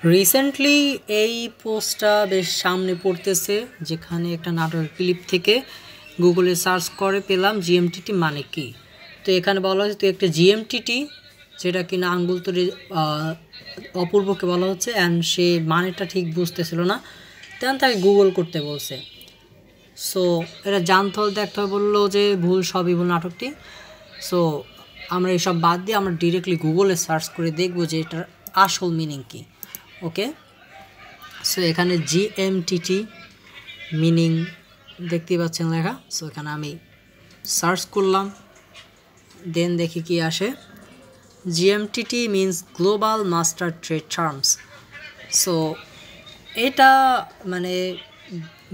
Recently এই পোস্টটা বেশ সামনে পড়তেছে, যেখানে একটা নাটকের ক্লিপ থেকে গুগলে সার্চ করে পেলাম জিএমটিটি মানে কি। তো এখানে বলা হচ্ছে তো একটা জিএমটিটি, যেটা কিনা আঙ্গুল তৈরি অপূর্বকে বলা হচ্ছে, অ্যান্ড সে মানেটা ঠিক বুঝতেছিল না, তেমন তাকে গুগল করতে বলছে। সো এটা জানতে হলে দেখতে হবে, বললো যে ভুল সবই ভুল নাটকটি। সো আমরা এসব বাদ দিয়ে আমরা ডিরেক্টলি গুগলে সার্চ করে দেখব যে এটার আসল মিনিং কী। ওকে, সো এখানে জিএমটিটি মিনিং দেখতে পাচ্ছেন লেখা। সো এখানে আমি সার্চ করলাম, দেন দেখি কি আসে। GMTT means global master trade terms. So এটা মানে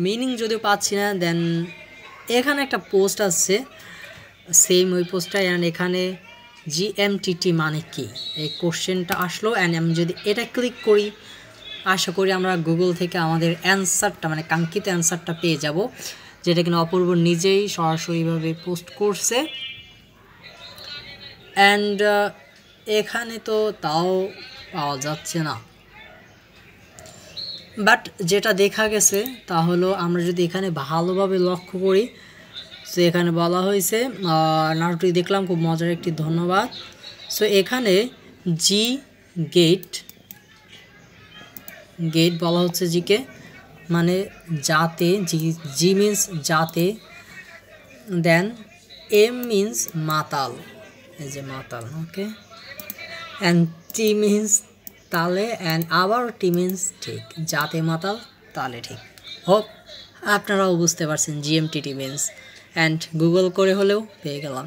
মিনিং যদিও পাচ্ছি না। দেন এখানে একটা পোস্ট আসছে, সেম ওই পোস্টটা, অ্যান্ড এখানে জিএমটিটি মানে কি এই কোশ্চেনটা আসলো। অ্যান্ড আমি যদি এটা ক্লিক করি, আশা করি আমরা গুগল থেকে আমাদের অ্যান্সারটা মানে কাঙ্ক্ষিত অ্যান্সারটা পেয়ে যাব, যেটা কিনা অপূর্ব নিজেই সরাসরিভাবে পোস্ট করছে। অ্যান্ড এখানে তো তাও পাওয়া যাচ্ছে না, বাট যেটা দেখা গেছে তা হলো, আমরা যদি এখানে ভালোভাবে লক্ষ্য করি, সো এখানে বলা হয়েছে, নাটকটি দেখলাম, খুব মজার একটি, ধন্যবাদ। সো এখানে জি গেট বলা হচ্ছে, জিকে মানে যাতে, জি মিন্স যাতে, দেন এম মিন্স মাতাল, এই যে মাতাল, ওকে, অ্যান্ড টি মিন্স তালে, অ্যান্ড আবার টি মিন্স ঠিক, যাতে মাতাল তালে ঠিক। হোপ আপনারাও বুঝতে পারছেন জিএমটিটি মিন্স, অ্যান্ড গুগল করে হলেও পেয়ে গেলাম।